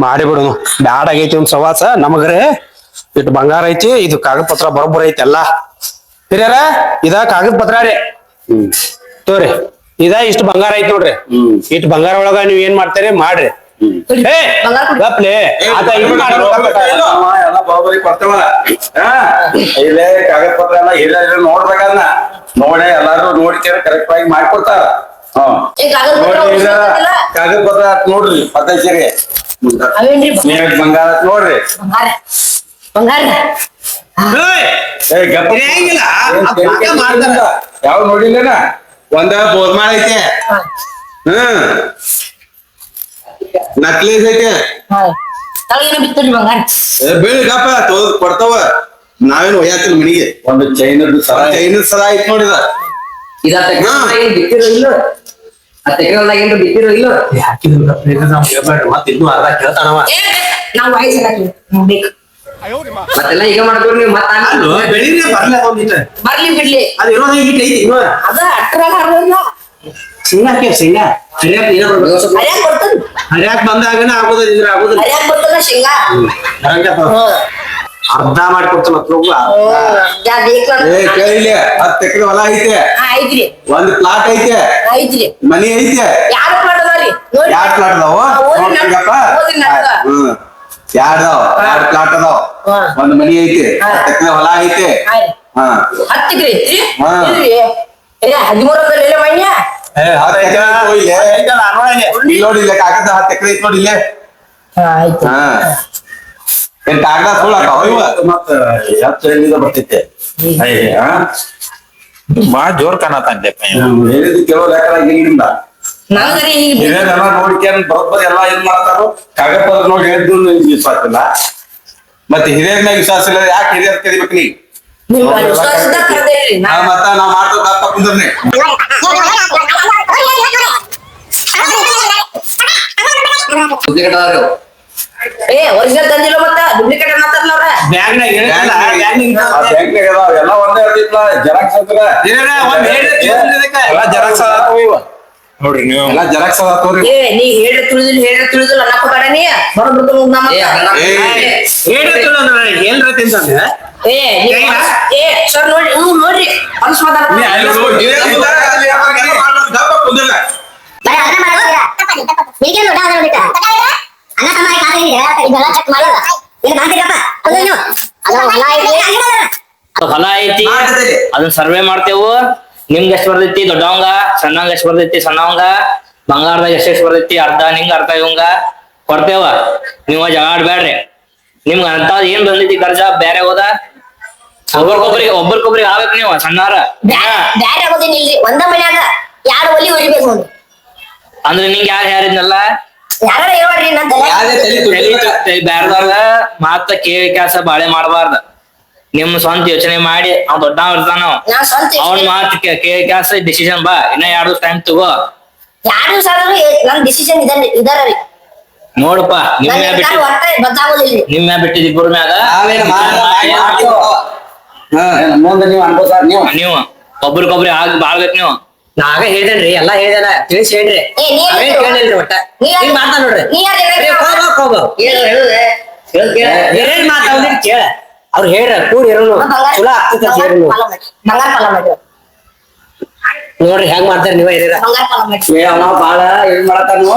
ಮಾಡಿ ಬಿಡುನು ಬ್ಯಾಡ ಆಗೈತಿ ಒಂದ್ ಸವಾಸ ನಮಗ್ರೆ ಇಟ್ಟು ಬಂಗಾರ ಐತಿ ಇದು ಕಾಗದ ಪತ್ರ ಬರೋಬ್ಬರ ಐತಿ ಎಲ್ಲಾ ಹಿರಿಯರ ಇದ ಕಾಗದ ಪತ್ರ ರೀ ತೋರಿ ಇದ ಇಷ್ಟು ಬಂಗಾರ ಐತಿ ನೋಡ್ರಿ ಇಟ್ಟು ಬಂಗಾರ ಒಳಗ ನೀವ್ ಏನ್ ಮಾಡ್ತೀರಿ ಮಾಡ್ರಿ ಗಪ್ಲೆ ಆತ ಎಲ್ಲ ಬಾಬರಿ ಕೊಡ್ತೇವಲ್ಲ ಇಲ್ಲೇ ಕಾಗದ ಪತ್ರ ಎಲ್ಲ ಇಲ್ಲ ನೋಡ್ಬೇಕನ್ನ ನೋಡೆ ಎಲ್ಲಾರು ನೋಡ್ಕೇರ ಕರೆಕ್ಟ್ ಆಗಿ ಮಾಡ್ಕೊಡ್ತಾರ ನೋಡಿ ಕಾಗದ ಪತ್ರ ನೋಡ್ರಿ ಪತ್ತೈಸರಿ ಬಂಗಾರ ನೋಡ್ರಿ ಯಾವ ನೋಡಿಲ್ಲನ ಒಂದ ಬೋರ್ಮಾಳ ಐತೆ ನಕ್ಲೇಸ್ ಐತೆ ಬೀಳಿ ಗಪ್ಪ ಕೊಡ್ತಾವ ನಾವೇನು ಒಯ್ಯಾತಿಲ್ಲ ಮನಿಗೆ ಒಂದು ಚೈನದ ಸರ ಐತ್ ನೋಡಿದ ಬಿತ್ತಿರೋ ಇಲ್ಲ ಬಿತ್ತಿರೋ ಇಲ್ಲ ಮತ್ತ ಇನ್ನೂ ಅರ್ಧ ಕೇಳ್ತಾನವ ಮತ್ತೆಲ್ಲ ಈಗ ಮಾಡ್ತೀವಿ ನೀವು ಬರ್ಲಿ ಬಿಡ್ಲಿ ಶೇಂಗಾ ಹರಿಯಾಕ್ ಬಂದಾಗನ ಆಗೋದಿದ್ರ ಆಗೋದಿಲ್ಲ ಅರ್ಧ ಮಾಡ್ಕೊಡ್ತಾನ ಕೇಳಿಲ್ಲ 10 ಎಕರೆ ಹೊಲ ಐತೆ ಒಂದ್ ಪ್ಲಾಟ್ ಐತೆ ಮನಿ ಐತೆ ಯಾರ್ ಪ್ಲಾಟ್ ಅದಾವ ಎರಡ್ ಪ್ಲಾಟ್ ಅದಾವ ಒಂದ್ ಮನಿ ಐತೆ 10 ಎಕರೆ ಹೊಲ ಐತೆ 13 ಕಾಗದ 10 ಎಕರೆ ಐತಿ ನೋಡಿಲ್ಲ ಏನ್ ಕಾಗದ ಸುಳ್ಳಾಕವ ಇವ ಮತ್ತ ಎಲ್ಲಿಂದ ಬರ್ತೈತೆ ಬಾಳ ಜೋರ್ ಕಾಣತಾನ್ಲೆಪ್ಪ ಹೇಳಿದ್ ಕೆಲವು ಲೆಕ್ಕ ಇಲ್ಲಿಂದ ಹಿರಿಯರೆಲ್ಲ ನೋಡ್ಕೊಂಡ್ ಬರೋಬ್ಬರಿ ಎಲ್ಲಾ ಏನ್ ಮಾಡ್ತಾರೋ ಕಾಗದ ಪತ್ರ ನೋಡಿ ಹೇಳಿದ್ದು ವಿಶ್ವಾಸ ಇಲ್ಲ ಮತ್ತೆ ಹಿರಿಯರ್ನಾಗ ವಿಶ್ವಾಸ ಇಲ್ಲ ಯಾಕೆ ಹಿರಿಯರ್ ಕರಿಬೇಕು ನೀ ಮತ್ತ ನಾವ್ ಮಾಡ್ತದ ತಪ್ಪ ಕುಂದ್ರನೆ ಒರಿಜಿನಲ್ ತಂದಿಲ್ಲ ಮತ್ತ ಡೂಪ್ಲಿಕೇಟ್ ಮಾತಾಡ್ಲ ಅವ್ರ ಎಲ್ಲ ಒಂದೇ ಇರ್ತಿತ್ಲ ಜೆರಾಕ್ಸ್ ನೋಡ್ರಿ ನೀವು ಎಲ್ಲ ಜೆರಾಕ್ಸ್ ಅದಾವ್ರಿ ನೀ ಹೇಳ್ರಿ ತಿಳಿದಿಲ್ಲ ಅನ್ನಪ್ಪ ಬೇಡ ನೀ ಬರೋದು ಸರ್ ನೋಡ್ರಿ ಅನ್ಸ್ ಹೊಲ ಐತಿ ಅದನ್ನ ಸರ್ವೆ ಮಾಡ್ತೇವು ನಿಮ್ಗೆ ಎಷ್ಟ್ ಬರ್ತೈತಿ ದೊಡ್ಡವಂಗ ಸಣ್ಣವಂಗ ಎಷ್ಟ್ ಬರ್ತೈತಿ ಸಣ್ಣವಂಗ ಬಂಗಾರದಾಗ ಎಷ್ಟ್ ಬರ್ತೈತಿ ಅರ್ಧ ನಿಂಗ ಅರ್ಧ ಇವಂಗ ಕೊಡ್ತೇವ ನೀವ ಜಗಾಡ್ಬೇಡ್ರಿ ನಿಮ್ಗ ಅಂತ ಏನ್ ಬಂದೈತಿ ಕರ್ಜ ಬ್ಯಾರೆ ಹೋದ ಒಬ್ಬರಿಗೊಬ್ರಿಗೆ ಆಗ್ಬೇಕು ನೀವು ಸಣ್ಣಾರ ಬ್ಯಾರೆ ಆಗೋದೇನಿಲ್ರಿ ಒಂದ ಮನ್ಯಾಗ ಯಾರು ಒಲಿ ಉರಿಬೇಕು ನೋಡಿ ಅಂದ್ರೆ ನಿಂಗ ಯಾರಿದ್ನಲ್ಲ ಬ್ಯಾರದವ್ರ ಮಾತ ಕೇಳಿ ಕೆಲಸ ಬಾಳೆ ಮಾಡಬಾರ್ದ ನಿಮ್ ಸ್ವಂತ ಯೋಚನೆ ಮಾಡಿ ಅವ್ ದೊಡ್ಡವ್ ಇರ್ತಾನ ಅವ್ನ ಮಾತ್ ಕೇಳಿ ಕೆಲಸ ಡಿಸಿಷನ್ ಬಾ ಇನ್ನ 2 ದಿವಸ ಟೈಮ್ ತಗೋ 2 ದಿವಸ ನನ್ ಡಿಸಿಷನ್ ಇದಾರಿ ನೋಡಪ್ಪ ನಿಮ್ ಬಿಟ್ಟಿದ್ ಇಬ್ಬರ ಮ್ಯಾಗ ಮುಂದೆ ನೀವು ಅನ್ಕೋತಾರ ನೀವು ಒಬ್ರಿಗೊಬ್ರಿ ಆಗ ಬಾಳ್ಬೇಕು ನೀವು ನಾಗ ಹೇಳ್ದೇನ್ರಿ ಎಲ್ಲಾ ಹೇಳ್ದೇನ ತಿಳಿಸಿ ಹೇಳ್ರಿ ಕೇಳಿಲ್ರಿ ಒಟ್ಟ ಹಿಂಗ್ ಮಾತಾ ನೋಡ್ರಿ ಏನ್ ಮಾತಾಡಿದ್ರಿ ಕೇಳ ಅವ್ರು ಹೇಳ್ರ ಕೂಡಿ ಇರೋನು ಚಲೋ ಆಗ್ತೈತಿ ನೋಡ್ರಿ ಹೆಂಗ್ ಮಾಡ್ತಾರ ನೀವ ಹಿರಿಯರ ಅವನ ಬಾಳ ಏನ್ ಮಾಡತಾನು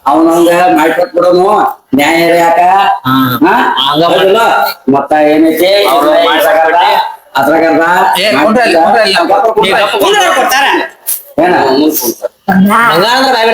ಅವನಂಗ ಮಾಡ್ಕೊಟ್ ಬಿಡೋನು ನ್ಯಾಯ ಯಾಕ ಮತ್ತ ಏನೈತಿ ಅದ್ರಾಗ ಏನ ಬಂಗಾರ ಅಂದ್ರೆ ಮತ್ತೆ ಏನೈತಿ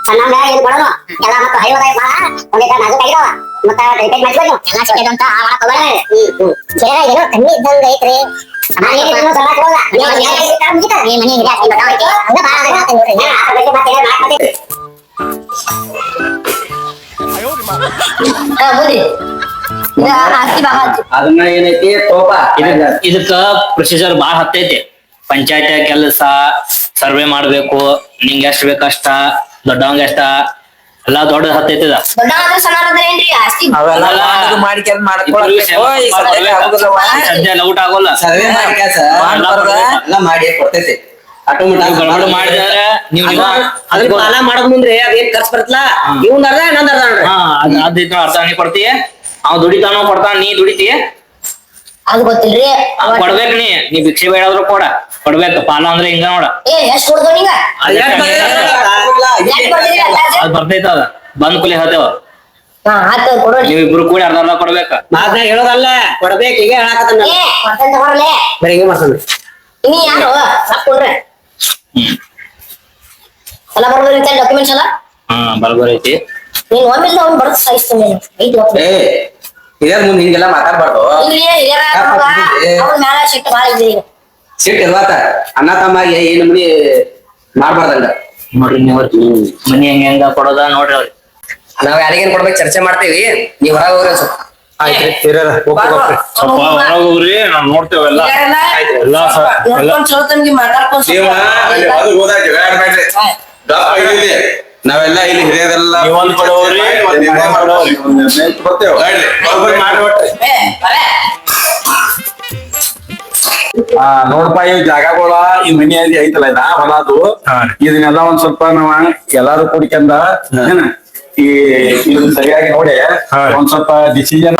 ಸಣ್ಣ ಏನ್ ಕೊಡೋನು ಎಲ್ಲ ಮತ್ತೆ ಹೈವದಾಯ ಬಾಳ ಒಂದೇ ನಾಜೂಕ್ ಆಗಿದಾವ ಮತ್ತ ರಿಪೇಟ್ ಮಾಡ್ಬೇಕು ಎಲ್ಲ ಸಿಕ್ಕದಂತ ಏನೋ ಕಮ್ಮಿ ಇದ್ದಂಗ ಐತ್ರಿ ಅದನ್ನ ಏನೈತಿ ತೋಪ ಇದಕ್ಕ ಪ್ರೊಸೀಜರ್ ಬಾಳ ಹತ್ತೈತಿ ಪಂಚಾಯತ್ ಕೆಲಸ ಸರ್ವೆ ಮಾಡ್ಬೇಕು, ನಿಂಗೆ ಎಷ್ಟ್ ಬೇಕಷ್ಟ, ದೊಡ್ಡವಂಗ ಎಷ್ಟ ಎಲ್ಲಾ ದೊಡ್ಡ ಹತ್ತೈತಿದ. ದೊಡ್ಡ ಆದ್ರೆ ಸಣ್ಣ ಆದ್ರೆ ಏನ್ರಿ ಆಸ್ತಿ ಅವೆಲ್ಲ ಮಾಡ್ಕೊಂಡ್ ಮಾಡ್ಕೊಳಕ್ಕೆ ಸದ್ಯ ಲೌಟ್ ಆಗೋಲ್ಲ. ಸರ್ವೆ ಮಾಡ್ಕ್ಯಾಸ ಎಲ್ಲ ಮಾಡಿ ಕೊಡ್ತೈತಿ ಗಡ್ಬಡ್ ಮಾಡಿದ್ರೆ ನೀವು ಅದ್ರ ಪಾಲ ಮಾಡಕ್ ಮುಂದ್ರಿ ಅದೇನ್ ಖರ್ಚು ಬರ್ತಲ್ಲ ಇವ್ನ ಅರ್ಧ ಇನ್ನೊಂದ್ ಅರ್ಧ ನೋಡ್ರಿ ಅದ್ ಅರ್ಥ ನೀ ಕೊಡ್ತೀಯ, ಅವ್ ದುಡಿತಾನೋ ಕೊಡ್ತಾನ, ನೀ ದುಡಿತೀಯ. ಅದು ಗೊತ್ತಿಲ್ರಿ. ಕೊಡ್ಬೇಕ್ ನೀ ಭಿಕ್ಷೆ ಬೇಡಾದ್ರು ಕೊಡ್ಬೇಕು. ಪಾಲ ಅಂದ್ರೆ ಹಿಂಗ ನೋಡ, ಎಷ್ಟ್ ಕೊಡ್ದೋ ನಿಂಗ ಅದ್ ಬರ್ತೈತ. ಅದ ಬಂದ್ ಕುಲಿ ಹೇಳ್ತೇವ, ಆತ ಕೊಡೋ ನೀವ್ ಇಬ್ರು ಕೂಡಿ ಅರ್ಧ ಅರ್ಧ ಕೊಡ್ಬೇಕ. ಮಾತ್ನ ಹೇಳೋದಲ್ಲ ಕೊಡ್ಬೇಕು ಈಗ ಹೇಳಾಕತ್ತ ಕೊಡ್ತೇನೆ ತಗೊಳ್ಳೆ. ಬರೀ ಹಿಂಗೆ ಮಾಡ್ತಾನೆ ಇನಿ ಯಾರು ಕೊಡ್ರೆ ಎಲ್ಲ ಬರ್ಬೋದು ಡಾಕ್ಯುಮೆಂಟ್ಸ್ ಎಲ್ಲ ಬರಬರ್ ಐತಿ. ನೀನ್ ಒಮ್ಮಿಂದ ಅವ್ನು ಬರೋದ್ ಸಹಿಸ್ತೀನಿ ಐದು ಹಿರಿಯರ್ ಮುಂದೆ ಹಿಂಗೆಲ್ಲ ಮಾತಾಡ್ಬಾರ್ದು ಅವ್ನ ಮ್ಯಾಲ ಸಿಟ್ಟು ಭಾಳ ಇದೆ ಈಗ. ಸಿಟ್ಟು ಇಲ್ವಾತ ಅಣ್ಣ ತಮ್ಮಗೆ ಏನ್ ಮನಿ ಮಾಡ್ಬಾರ್ದಂಗ ನೋಡ್ರಿ ನೀವ್ ಮನಿ ಹೆಂಗ ಕೊಡೋದ ನೋಡ್ರಿ ಅವ್ರಿ. ನಾವ್ ಯಾರಿಗೇನ್ ಕೊಡ್ಬೇಕು ಚರ್ಚೆ ಮಾಡ್ತೀವಿ ನೀವ್ ಹೊರಗೆ ಹೋಗ್ರಿ ಒಂದ್ ಸ್ವಲ್ಪ ಆಯ್ತ್ರಿ ಹಿರಿಯರ ಹೋಗ್ರಿ. ಸ್ವಲ್ಪ ಹೊರಗೆ ಹೋಗ್ರಿ, ನಾವ್ ನೋಡ್ತೇವೆಲ್ಲ ಎಲ್ಲಾ ನೀವು ಅಲ್ಲಿ ಹೊರಗ್ ಹೋದಾಗ ಜಗಳ ಆಡ್ಬೇಡ್ರಿ. ದಪ್ಪ ಇದ್ದೀರಿ. ನಾವೆಲ್ಲ ಇಲ್ಲಿ ಹಿರಿಯರೆಲ್ಲ ನೀವೊಂದ್ ಕಡೆ ಹೋಗ್ರಿ, ಬರ್ತೇವೆ ಬರೋಬ್ಬರಿ ಮಾಡ್ಬಿಟ್ರಿ. ನೋಡ್ಪ ಈ ಜಾಗಗಳ ಈ ಮನಿ ಅಲ್ಲಿ ಐತಲ್ಲ ಇದ ಹೊಲದು ಇದನ್ನೆಲ್ಲ ಒಂದ್ ಸ್ವಲ್ಪ ನಾವ ಎಲ್ಲಾರು ಕೂಡಿಕೊಂಡ ಏನ ಈ ಇದನ್ನ ಸರಿಯಾಗಿ ನೋಡಿ ಒಂದ್ ಸ್ವಲ್ಪ ಡಿಸಿಷನ್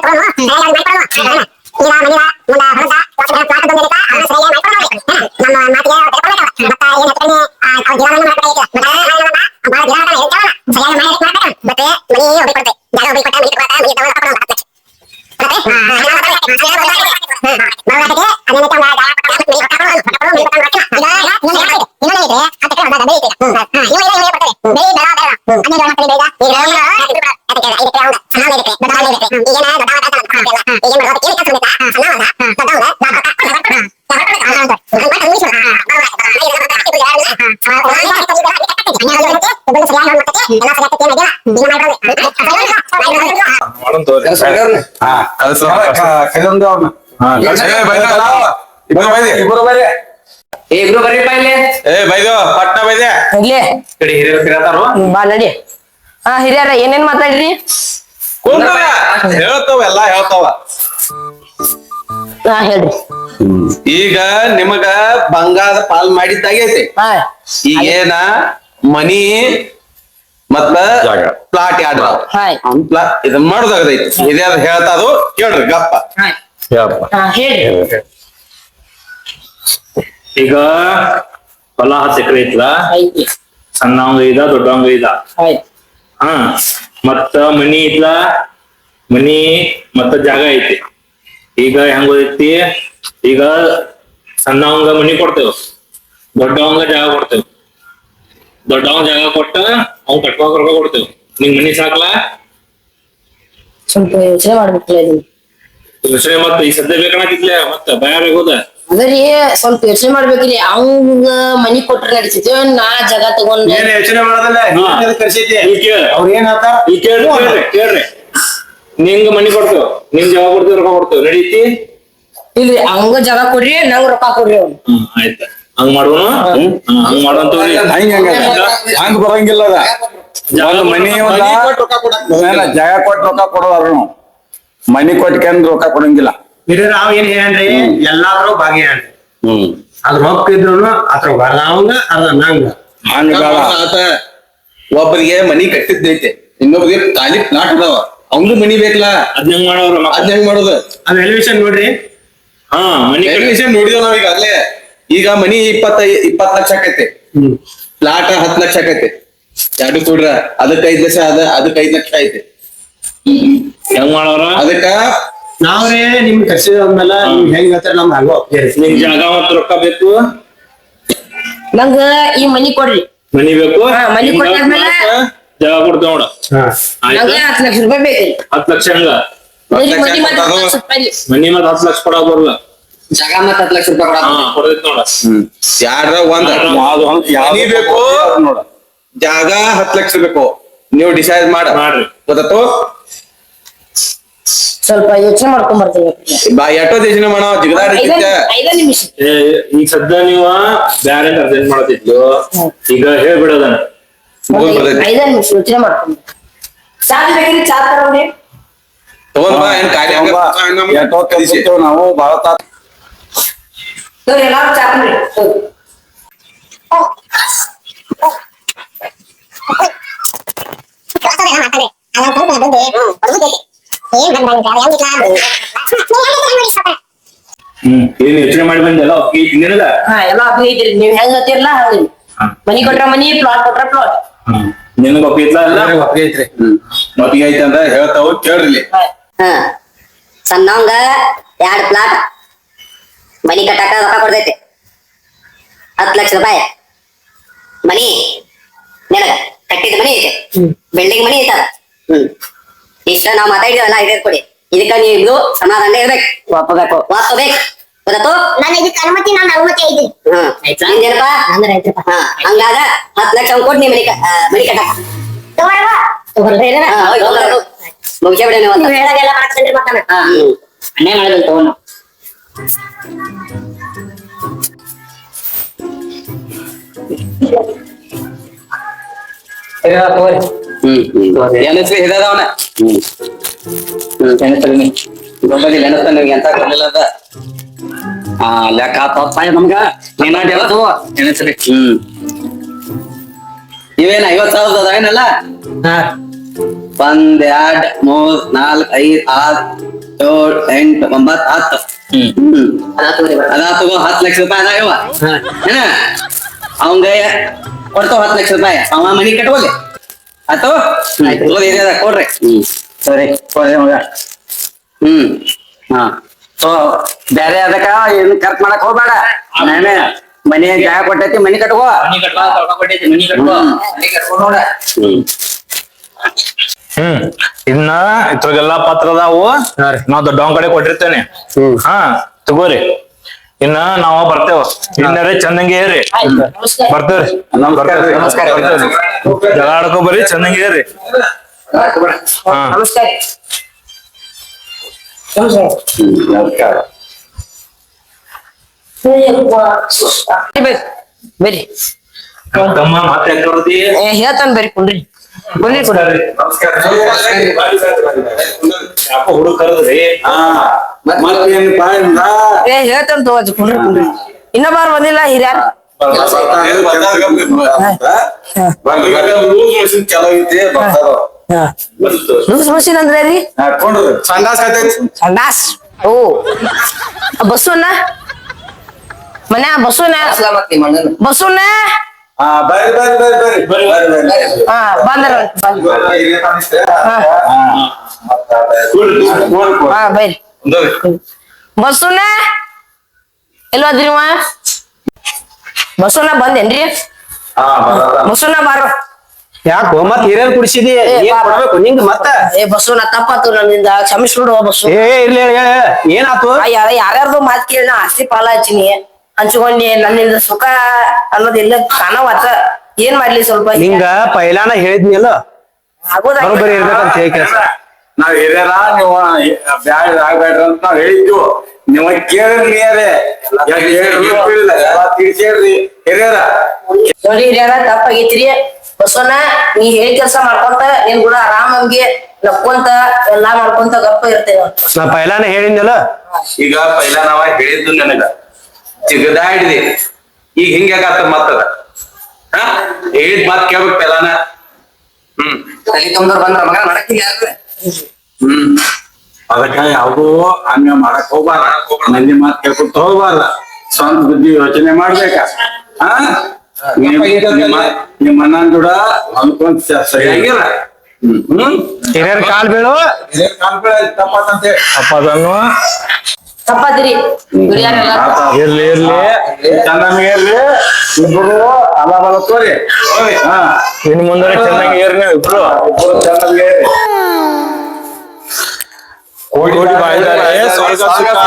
ಇಬ್ರು ಬರ್ರಿ ಇಬ್ರು ಬರ್ರಿಪ್ಪ ಇಲ್ಲಿ ಬೈದು ಪಟ್ನ ಬೈದೆ ಇಲ್ಲೇ ಕಡೆ ಹಿರಿಯರು ತಿರತಾರು ಬಾ ನಡಿ. ಹಿರಿಯರ ಏನೇನ್ ಮಾತಾಡ್ರಿ? ಹೇಳ್ತಾವ ಎಲ್ಲಾ ಹೇಳ್ತಾವ. ಹೇಳ್ರಿ. ಈಗ ನಿಮಗ ಬಂಗಾರದ ಪಾಲ್ ಮಾಡಿದ್ದಾಗೈತಿ. ಈಗೇನ ಮನಿ ಮತ್ತ ಪ್ಲಾಟ್ ಯಾಡ್ರ ಇದನ್ ಮಾಡೋದಾಗದೈತಿ. ಇದೇ ಹೇಳ್ತಾದು ಕೇಳ್ರಿ ಗಪ್ಪ ಹೇಳ್ರಿ. ಈಗ ಹೊಲ 10 ಎಕರೆ ಐತ್ಲ, ಸಣ್ಣವಂಗ ಐದ ದೊಡ್ಡವಂಗ ಐದ. ಹಾ ಮತ್ತ ಮನಿ ಐತ್ಲ, ಮನಿ ಮತ್ತ ಜಾಗ ಐತಿ. ಈಗ ಹೆಂಗ ಐತಿ, ಈಗ ಸಣ್ಣವಂಗ ಮನಿ ಕೊಡ್ತೇವ, ದೊಡ್ಡವಂಗ ಜಾಗ ಕೊಡ್ತೇವ. ದೊಡ್ಡವಂಗ ಜಾಗ ಕೊಟ್ಟ ಅವ್ನ್ ಕಟ್ಕೋಕ್ ರೊಕ್ಕ ಕೊಡ್ತೇವ. ನಿಂಗ್ ಮನಿ ಸಾಕ್ಲಾ? ಸ್ವಲ್ಪ ಯೋಚನೆ ಮಾಡ್ಬೇಕಲ್ಲ ಇದು. ಯೋಚನೆ ಮತ್ತ ಈ ಸದ್ಯ ಬೇಕಣಕಿತ್ಲೆ ಮತ್ತ ಭಯ ಬೇಕೋದ. ಅದರಿ ಸ್ವಲ್ಪ ಯೋಚನೆ ಮಾಡ್ಬೇಕ್ರಿ. ಅವಂಗ ಮನಿ ಕೊಟ್ರ ನಡಿತೈತಿ, ನಾ ಜಾಗ ತಗೊಂಡ್ ಏನ್ ಯೋಚನೆ ಮಾಡೋದಲ್ಲ ಕರ್ಸೈತಿ ಅವ್ರ ಏನ್ ಹೇಳ್ತಾರ ಕೇಳ್ರಿ. ನಿಂಗ ಮನಿ ಕೊಡ್ತೇವ, ನಿಂಗ್ ಜಾಗ ಕೊಡ್ತೇವ, ರೊಕ್ಕ ಕೊಡ್ತೇವ, ನಡೀತಿ? ಇಲ್ರಿ ಅವಂಗ ಜಾಗ ಕೊಡ್ರಿ, ನಂಗ್ ರೊಕ್ಕ ಕೊಡ್ರಿ ಅವ್ನು. ಆಯ್ತ ಹಂಗ ಮಾಡೋಣ. ಹಂಗ ಮಾಡೋಂತ ಹಂಗ ಬರಂಗಿಲ್ಲ ಅದ. ಒಂದ್ ಮನಿ ಜಾಗ ಕೊಟ್ಟು ರೊಕ್ಕ ಕೊಡೋದಾರ ನಾವು ಮನಿ ಕೊಟ್ಕೊಂಡ್ ರೊಕ್ಕ ಕೊಡಂಗಿಲ್ಲ. ಹಿರಿಯರ ಅವ್ ಏನ್ ಹೇಳ್ರಿ ಎಲ್ಲಾದ್ರೂ ಭಾಗಿಯಾಡ್ರಿ. ಅದ್ರ ರೊಕ್ಕ ಇದ್ರು ಅದ್ರ ಅರ್ಧ ಅರ್ಧ ನಂಗ ಹಂಗ ಒಬ್ಬರಿಗೆ ಮನಿ ಕಟ್ಟಿದ್ದೈತೆ, ಇನ್ನೊಬ್ರಿಗೆ ಖಾಲಿ ಪ್ಲಾಟ್ ಅದಾವ, ಅವಂಗ ಮನಿ ಬೇಕಲ್ಲ. ಅದ್ ಹೆಂಗ್ ಮಾಡೋರು? ಅದ್ ಹೆಂಗ್ ಮಾಡೋದು? ಅದ್ ಎಲಿವೇಶನ್ ನೋಡ್ರಿ. ಹಾ ಮನಿ ಎಲಿವೇಶನ್ ನೋಡಿದೇವ್ ನಾವೀಗ ಅಲ್ಲೇ. ಈಗ ಮನಿ 20 ಲಕ್ಷ ಆಕೈತೆ, ಪ್ಲಾಟ್ 10 ಲಕ್ಷ ಆಕೈತೆ. ಎರಡು ಕೊಡ್ರ ಅದಕ್ಕೆ 5 ಲಕ್ಷ ಅದಕ್ಕೆ 5 ಲಕ್ಷ ಐತೆ. ಹೆಂಗ್ ಮಾಡೋರ? ಅದಕ್ಕ ನಾವ್ರೇ ನಿಮ್ ಕರ್ಸಿದ್ಮೇಲೆ ನಿಮ್ ಹೆಂಗ್ ಹೇಳ್ತಾರ ನಮ್ ಹಂಗೋ ನಿಂಗ್ ಜಾಗ ಮತ್ತ ರೊಕ್ಕ ಬೇಕು, ನಂಗ ಈ ಮನಿ ಕೊಡ್ರಿ. ಮನಿ ಬೇಕು, ಮನಿ ಕೊಟ್ಟಾದ್ಮೇಲೆ ಜಾಗ ಕೊಡ್ತೇವ ನೋಡ. ನಂಗ 10 ಲಕ್ಷ ರೂಪಾಯಿ ಬೇಕ್ರಿ. 10 ಲಕ್ಷ ಹಂಗ ಮನಿ ಮತ್ತೆ 10 ಲಕ್ಷ ರೂಪಾಯಿ. ಮನಿ ಮತ್ 10 ಲಕ್ಷ ಕೊಡಕ್ ಬರಲ್ಲ. ಜಾಗ ಮತ್ತ 10 ಲಕ್ಷ ರೂಪಾಯಿ ಕೊಡೈತ್ ನೋಡ. ಯಾರ ಒಂದ್ ಮನಿ ಬೇಕು ನೋಡ, ಜಾಗ 10 ಲಕ್ಷ ಬೇಕು. ನೀವು ಡಿಸೈಡ್ ಮಾಡ್ರಿ. ಗೊತ್ತಾತು? ಸ್ವಲ್ಪ ಯೋಚನೆ ಮಾಡ್ಕೊಂಡ್ ಬರ್ತೀನಿ ಬಾ ಎಷ್ಟೋ ಯೋಚನೆ ಮಾಡೋ ಜಿಗದಾಡಿ ಐದ ನಿಮಿಷ ಈಗ ಸದ್ಯ ನೀವ ಬ್ಯಾರೆ ಅರ್ಜೆಂಟ್ ಮಾಡತಿದ್ಲು ಈಗ ಹೇಳ್ಬಿಡೋದನ್ನ ಐದ ನಿಮಿಷ ಯೋಚನೆ ಮಾಡ್ಕೊಂಡ್ ಚಾದ್ ಬೇಕ್ರಿ ಚಾ ತರೋಡಿ ತಗೊಂಡ್ ಬಾ ಏನ್ ಕಾರ್ಯ ಎಷ್ಟೋ ಕಲಿಸಿರ್ತೇವ್ ನಾವು ಬಾಳ ತಾತ್ ಎಲ್ಲಾರು ಚಾ ಕುಡ್ರಿ ಏನ್ ಯೋಚನೆ ಮಾಡಿ ಬಂದೆಲ್ಲ ನಿನಗ ಹಾ ಎಲ್ಲ ಅಪ್ಪಿ ಐತ್ರಿ ನೀವ್ ಹೆಂಗ್ ಹೇಳ್ತೀರಲ್ಲ ಹಂಗ ಮನಿ ಕೊಟ್ರ ಮನಿ ಪ್ಲಾಟ್ ಕೊಟ್ರ ಪ್ಲಾಟ್ ನಿನಗ ಒಪ್ಪಿತ್ಲ ಅಲ್ಲ ಐತ್ರಿ ಮತ್ತಿಗೆ ಐತಿ ಅಂದ್ರ ಹೇಳ್ತಾವು ಕೇಳ್ರಿ ಸಣ್ಣವಂಗ 2 ಪ್ಲಾಟ್ ಮನಿ ಕಟ್ಟಾಕ ರೊಕ್ಕ ಕೊಡ್ತೈತಿ 10 ಲಕ್ಷ ರೂಪಾಯಿ ಮನಿ ನೆಲಗ ಕಟ್ಟಿದ ಮನಿ ಐತೆ ಬಿಲ್ಡಿಂಗ್ ಮನಿ ಐತ ಇಷ್ಟ ನಾವ್ ಮಾತಾಡಿದೀವಲ್ಲ ಇದೇ ಕೊಡಿ ಇದಕ್ಕ ನೀವು ಸಮಾಧಾನ ಇರ್ಬೇಕು ಒಪ್ಪಬೇಕು ಗೊತ್ತಾತು ನನ್ನ ಇದಕ್ಕೆ ಅನುಮತಿ ನನ್ನ ಅನುಮತಿ ಐತಿ ನಿಂದೇನಪ್ಪ ಅಂದ್ರೆ ಐತಪ್ಪ ಹಂಗಾಗ 10 ಲಕ್ಷ ಕೊಟ್ಟು ನೀ ಮನಿ ಕಟ್ಟಾಕ ಮುಗಿಸೇ ಬಿಡ ನೀವು ಹೇಳಾಗೆಲ್ಲ ಮಾಡ್ಕೊಂಡ್ರಿ ಮಕ್ಕಳ ಅನ್ನೇ ಮಾಡಿದ್ರು ತಗೊಂಡು ಹೆಸರು ಹಿಡದವನ ಗೊಬ್ಬರಿ ನೆನಸ್ತ ನಿಮ್ಗೆ ಎಂತ ಗೊತ್ತಿಲ್ಲ ಅದ ಲೆಕ್ಕ ತಪ್ಪ ನಮ್ಗ ನೀನಾಡಿ ಹೇಳದು ನೆನಸ್ರಿ ಇವೇನ 50,000 ಅದಾವೇನಲ್ಲ 1 2 3 4 5 6 7 8 9 10 ಅದಾತು 10 ಲಕ್ಷ ರೂಪಾಯಿ ಅದಾವ ಏನ ಅವಂಗ ಕೊಡ್ತಾವ 10 ಲಕ್ಷ ರೂಪಾಯಿ ಅವ ಮನಿ ಕಟ್ಕೋಲಿ ಆಯ್ತು ಕೊಡ್ರಿ ಸರಿ ಕೊಡ್ರಿ ಮಗ ಹಾ ಸೊ ಬ್ಯಾರೆ ಅದಕ್ಕ ಏನ್ ಖರ್ಚು ಮಾಡಕ್ ಹೋಗ್ಬೇಡ ನಾನೇ ಮನೆ ಜಾಗ ಕೊಟ್ಟೈತಿ ಮನಿ ಕಟ್ಕೋ ಮನಿ ಕಟ್ಕೊ ರೊಕ್ಕ ಕೊಟ್ಟೈತಿ ಮನಿ ಕಟ್ಕೊ ಮನಿ ಕಟ್ಕೋ ನೋಡ ಇನ್ನ ಇದ್ರಾಗೆಲ್ಲಾ ಪತ್ರ ಅದಾವು ನಾವ್ ದೊಡ್ಡವನ್ ಕಡೆ ಕೊಟ್ಟಿರ್ತೇನೆ ಹಾ ತಗೋರಿ ಇನ್ನ ನಾವ ಬರ್ತೇವ ಇನ್ನರೇ ಚಂದಂಗೆ ಏರಿ ಬರ್ತೇವ್ರಿ ನಮಸ್ಕಾರ. ಜಗಳ ಆಡ್ಕೊ ಬರ್ರಿ ಚಂದಂಗೆ ಏರಿ ಹಾ ನಮಸ್ಕಾರ ಬರ್ರಿ ತಮ್ಮ ಮತ್ತೆ ಯಾಕ್ ಬರ್ತಿ? ಹೇಳ್ತಾನ ಬರ್ರಿ ಕುಂಡ್ರಿ ಬರ್ರಿ ಕುಂಡ್ರಿ ಯಾಕೋ ಹುಡುಗ ಕರೆದ್ರಿ ಮತ್ತೇನಪ್ಪಾ ಇಂದ ಹೇಳ್ತಾನ ತಗೋಜ್ ಕುಂಡ್ರಿ ಕುಂಡ್ರಿ ಇನ್ನೊಬ್ಬಾರು ಬಂದಿಲ್ಲ ಹಿರಿಯಾರ ಚಲೋ ಐತಿ ಬರ್ತಾರ ಲೂಸ್ ಮಷೀನ್ ಅಂದ್ರೆ ರೀ ಹಾಕೊಂಡ್ರು ಸಂಡಾಸ್ ಕತೈತಿ ಸಂಡಾಸ್ ಓ ಬಸ್ಸುನ ಮನ್ಯಾ ಬಸ್ಸುನ ಬಸ್ಸುನ ಹಾ ಬರ್ರಿ ಹಾ ಬಂದ್ರ ಹಾ ಬರ್ರಿ ಬಸ್ಸುನ ಎಲ್ಲೋದ್ರಿ ನೀವ ಬಸ್ಸುನ ಬಂದೇನ್ರಿ ಬಸ್ಸುನ ಬಾರೋ ಯಾಕೋ ಮತ್ ಹಿರಿಯರ್ ಕುಡಿಸಿದಿ ಏನ್ ಕೊಡ್ಬೇಕು ನಿಂಗ ಮತ್ತ ಬಸ್ಸುನ ತಪ್ಪಾತು ನನ್ನಿಂದ ಕ್ಷಮಿಸ್ಬಿಡು ಬಸ್ಸು ಇರ್ಲಿ ಹೇಳ ಏನಾತು ಯಾರ್ಯಾರ್ದು ಮಾತ್ ಕೇಳಿ ನಾ ಆಸ್ತಿ ಪಾಲ ಹಚ್ಚಿನಿ ಹಂಚ್ಕೊಂಡಿ ನನ್ನಿಂದ ಸುಖ ಅನ್ನೋದಿಲ್ಲ ಕಾಣವಾತ ಏನ್ ಮಾಡ್ಲಿ ಸ್ವಲ್ಪ ನಿಂಗ ಪೈಲಾನ ಹೇಳಿದ್ನಿಲ್ಲ ಬರೋಬ್ಬರಿ ಇರ್ಬೇಕಂತ ಹೇಳಿ ಕೆಲಸ ನಾವ್ ಹಿರಿಯರ ನೀವು ಬ್ಯಾಡ ಆಗ್ಬೇಡ್ರಿ ಅಂತ ನಾವ್ ಹೇಳಿದ್ವು ನೀವ ಕೇಳಿರ್ಲಿ ತಿಳಿಸ್ರಿ ಹಿರಿಯರ ನೋಡಿ ಹಿರಿಯರ ತಪ್ಪಾಗೈತ್ರಿ ಬಸವನ ನೀ ಹೇಳಿ ಕೆಲ್ಸ ಮಾಡ್ಕೊಂತ ನೀನ್ ಕೂಡ ಆರಾಮ್ ನಮ್ಗೆ ನಕ್ಕೊಂತ ಎಲ್ಲಾ ಮಾಡ್ಕೊಂತ ಗಪ್ಪ ಇರ್ತೇವ ನಾ ಪೈಲಾನ ಹೇಳಿದ್ನಿಲ್ಲ ಈಗ ಪೈಲ ನಾವ ಹೇಳಿದ್ದು ನನಗ ಜಿಗದಾಡಿದೆ ಈಗ ಹಿಂಗ್ಯಾಕಾತ ಮತ್ತದ ಹೇಳಿದ್ ಮಾತ್ ಕೇಳ್ಬೇಕು ಪೈಲಾನ ತಲೆ ತುಂಬ್ದವ್ರು ಬಂದ್ರ ಮಗ ಮಾಡಕ್ಕಿಲ್ಲ ಯಾರು ಅದಕ್ಕ ಯಾವ್ದು ಹಂಗ ಮಾಡಕ್ ಹೋಗ್ಬಾರ್ದ ಮಂದಿ ಮಾತ್ ಕೇಳ್ಕೊಂತ ಹೋಗ್ಬಾರ್ದ ಸ್ವಂತ ಬುದ್ಧಿ ಯೋಚನೆ ಮಾಡ್ಬೇಕ ನಿಮ್ಮ ಅಣ್ಣನ್ ಕೂಡ ಅನ್ಕೊಂಡ್ ಸರಿಯಾಗಿಲ್ಲ ಹಿರಿಯರ್ ಕಾಲ್ ಬೀಳು ತಪ್ಪಂತೆ ಅಪ್ಪದನ್ನು ತಪ್ಪಾದ್ರಿ ಹಿರಿಯರೆಲ್ಲ ಇರ್ಲಿ ಚೆನ್ನಾಗಿ ಇರ್ಲಿ ಇಬ್ರು ಅಲ ಬಲ ತೋರಿ ಹಾ ಇನ್ ಮುಂದೆ ಚೆನ್ನಾಗಿ ಏರಿ ನೀವು ಇಬ್ರು ಚೆನ್ನಾಗಿ ಕೋಟಿ ಬಾಯಿದ್ದಾರೆ ಸ್ವರ್ಗ ಸುಖ